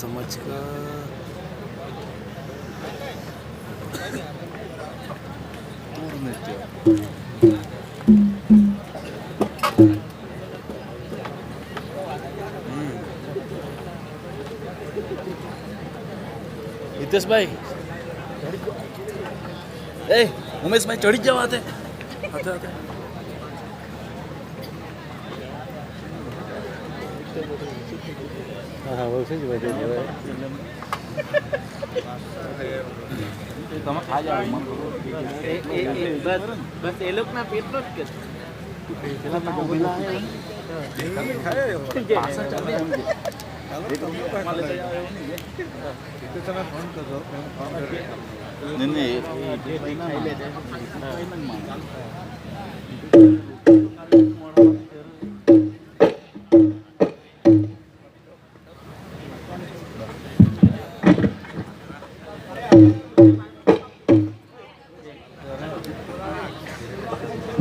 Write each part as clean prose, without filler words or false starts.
समझ का हितेश भाई उमेश भाई चढ़ी जाओ आते आते आते हाँ वो से जी તમે ખા જાવ બસ એ લોકો ના પેટનો જ કે પેલા ના બોલા ખાય પાછા ચાલે તમે ફોન કરો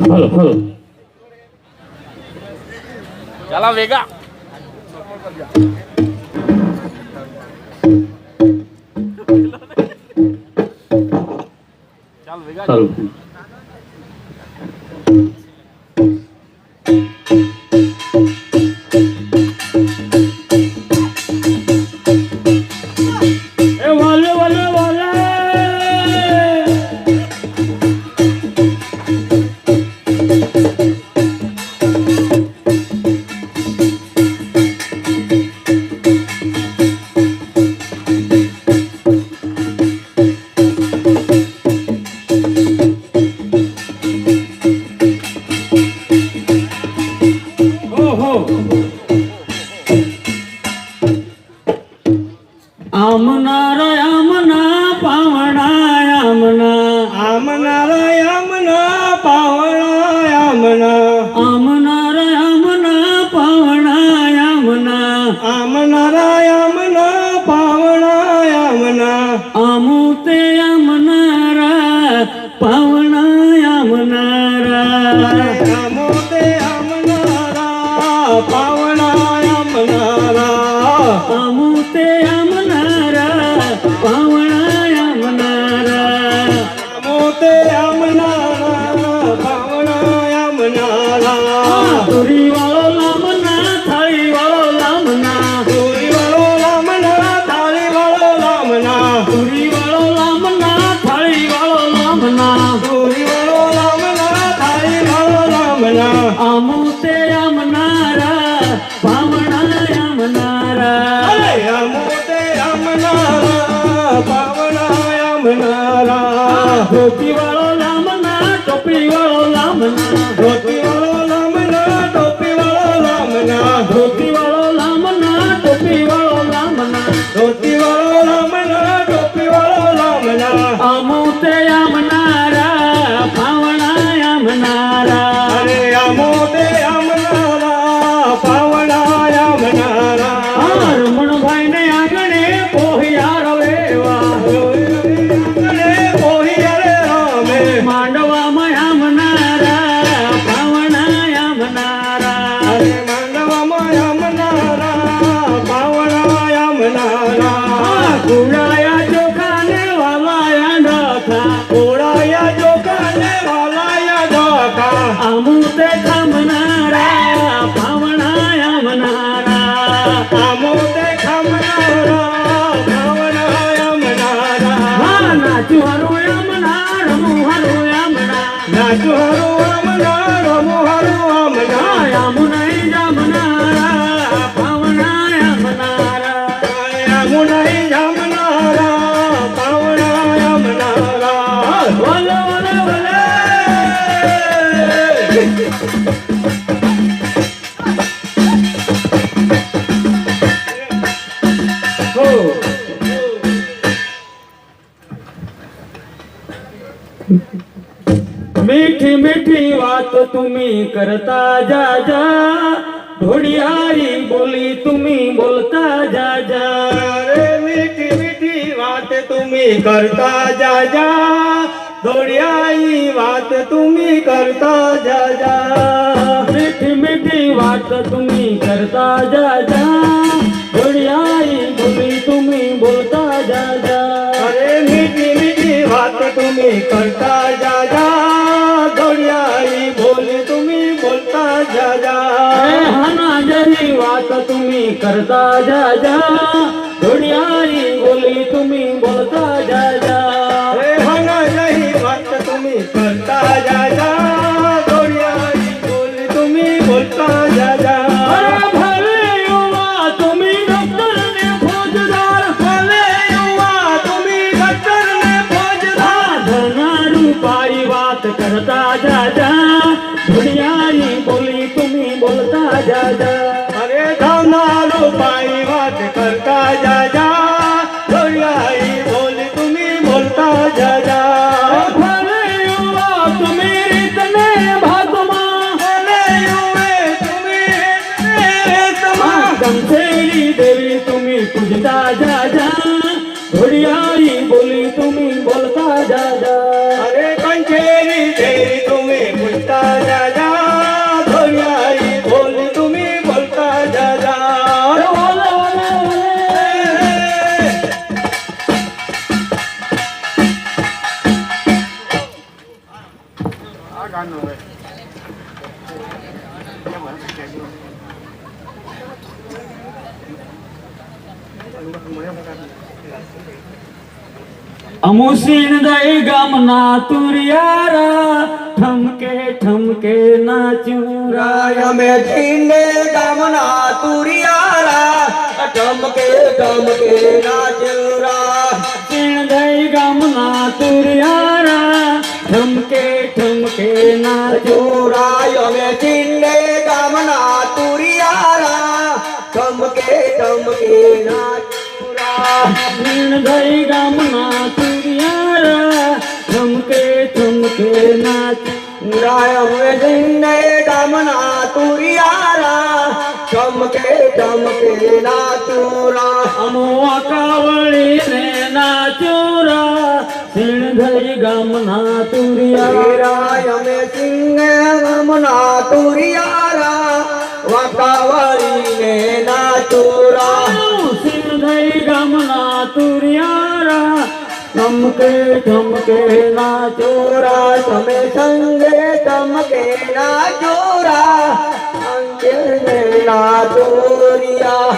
હલો હલો ચાલો વેગા ચાલ વેગા હલો ધોતી વાળો લામના ટોપી વાળો લામના ધોતી વાળો લામના ટોપી વાળો લામના ધોતી વાળો લામના ટોપી વાળો લામના ધોતી વાળો લામના ટોપી વાળો લામના આમોતે આમનારા પાવણા આમનારા અરે આમોતે આમનારા પાવણા આમનારા રમણભાઈ ને આંગણે પોહિયાર વેવા માંડવામાં આમનારા પાવણા આમનારા અરે માંડવામાં આમનારા પાવણા આમનારા કુડાયા ચોખાને વાલાયા ડખા કુડાયા ચોખાને વાલાયા ડખા આમુતે ખામનારા પાવણા આમનારા આમુતે ખામનારા પાવણા આમનારા નાચુ હરું નાચુ હરો આમના રમો હરો આમના યામુનાઈ જામનારા પાવના યામનારા યામુનાઈ જામનારા પાવના યામનારા વલે વલે વલે હો मीठी मीठी बात तुम्ही करता जा जा ढोडियारी बोली तुम्ही बोलता जा जा रे मीठी मीठी बात तुम्ही करता जा जा ढोडियारी बात तुम्ही करता जा जा मीठी मीठी बात तुम्ही करता जा जा ढोडियारी बोली વાત तुम्ही करता जा जा धोडियारी बोली तुम्ही बोलता जा जा हाना जरी बात तुम्ही करता जा जा धोडियारी बोली तुम्ही बोलता जा जा हाना जरी बात तुम्ही करता जा जा धोडियारी बोली तुम्ही बोलता जा जा भले युवा तुम्ही डॉक्टर ने फौजदार भले युवा तुम्ही डॉक्टर ने फौजदार धना रूपारी बात करता जा जा धोडियारी बोली तुम्ही बोलता जा जा अरे धना रूपारी बात करता जा जा धोडियारी बोली तुम्ही बोलता जा जा भले युवा तुम्ही रीतने भातमा भले युवे तुम्ही रीतमा कंसेली देवी तुम्ही पूजता जा जा धोडियारी बोली तुम्ही बोलता जा जा अरे कंसेली देवी तुम्ही पूजता जा जा धोडियारी बोली तुम्ही बोलता जा जा ओले, ओले, ओले. આ ગાનું હોય કેમ હશે કે અમુસીન દઈ ગામના તુરિયારા ઠમકે ઠમકે નાચુરા અમે જીને ગામના તુરિયારા ઠમકે ઠમકે નાચુરા સીણ દઈ ગામના તુરિયારા ઠમકે ઠમકે નાચુરા ચોરાય અમે જીને ગામના તુરિયારા ઠમકે ઠમકે નાચુરા સીણ દઈ ગામના તુરિયારા ઠમકે ઠમકે નાચ રાય અમે જીને ગામના તુરિયારા ઠમકે ઠમકે નાચુરા અમો કાવળી ને નાચુરા સીણ દઈ ગામના તુરિયારા રાય અમે જીને ગામના તુરિયારા વાકાવાળીને નાચુરા સિંધઈ ગામના તુરિયારા ઠમકે ઠમકે નાચોરા તમે સંગે તમકે નાચોરા અંગે નાચોરિયા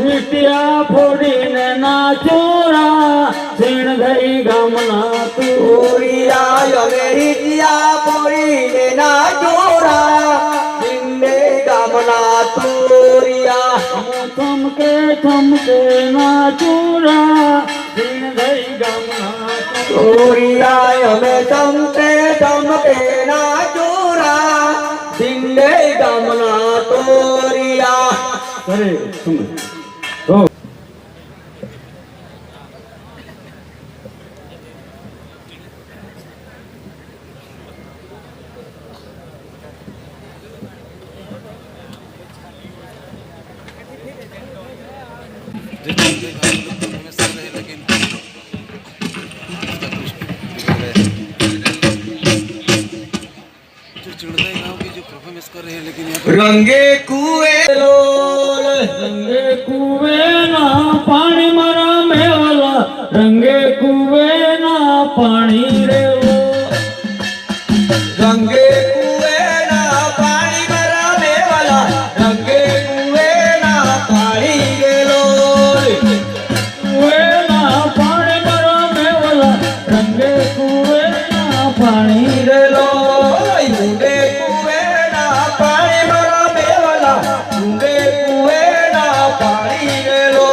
હિટિયા ફોડીને નાચોરા સિંધઈ ગામના ચોરિયા અમે રીતિયા પોરીને નાચોરા સિંધે ગામના ચોરિયા ઠમકે ઠમકે નાચોરા સિંધઈ ગામના ચોરિયા અમે તમકે તમકે નાચોરા સિંધે ગામના ચોરિયા અરે સુન कर रहे हैं लेकिन यहाँ पे રંગે કુએ લોલ રંગે કુવેના પાણી મારા મેવાલા રંગે કુવેના પાણી રેવો રંગે કુવેના પાણી મારા મેવાલા રંગે કુવેના પાણી ગેલો કુવેના પાણી મારા મેવાલા રંગે કુવેના પાણી રેલો ઊંડે કુવેના પાણી મારા મેવાલા ઊંડે કુવેના પાણી ગેલો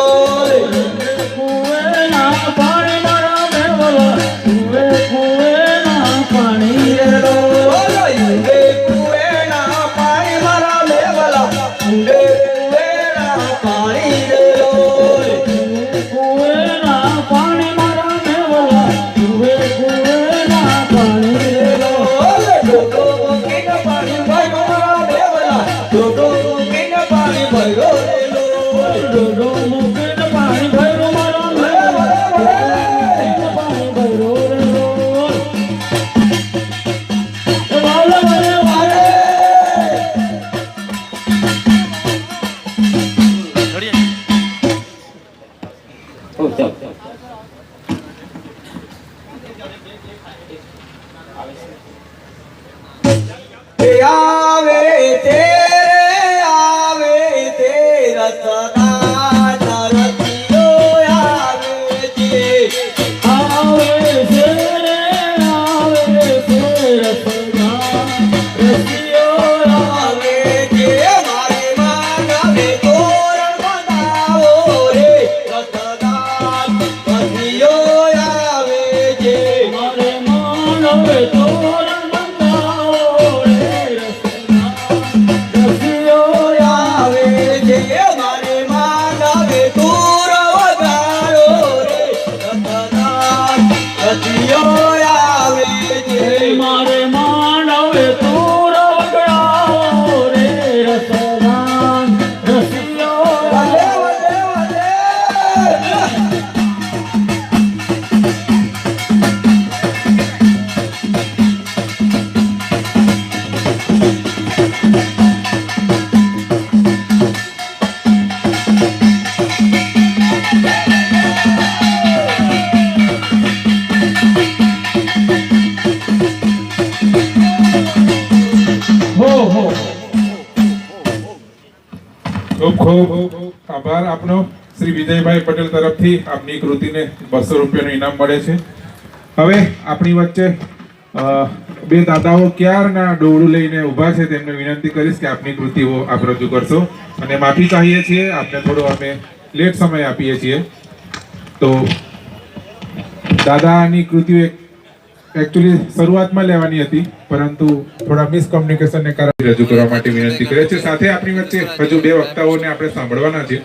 કુવેના પાણી મારા મેવાલા કુવે કુવે આવે તે રતદાન રતિયો આવે છે આવે છે મારે માનવે તોરણ બનાવો રે રતદાન રતિયો આવે છે આવે છે મારે માનવે તોર વગાડો રે રતદાન રતિયો આવે છે મારે માનવે તોર વગડાવો રે રસદાન રસિયો વલે વલે વલે ખૂબ ખૂબ આભાર આપનો શ્રી વિજયભાઈ પટેલ તરફથી આપની કૃતિને 200 રૂપિયાનું ઇનામ મળે છે. હવે આપણી વચ્ચે બે દાદાઓ ક્યારના ડોળું લઈને ઊભા છે. તેમને વિનંતી કરીશ કે આપની કૃતિઓ આપ રજૂ કરશો અને માફી ચાહીએ છીએ, આપને થોડો અમે લેટ સમય આપીએ છીએ. તો દાદાની કૃતિઓ એકચ્યુઅલી શરૂઆતમાં લેવાની હતી, પરંતુ થોડા મિસકોમ્યુનિકેશનને કારણે રજૂ કરવા માટે વિનંતી કરે છે. સાથે આપણી વચ્ચે હજુ બે વક્તાઓને આપણે સાંભળવાના છે.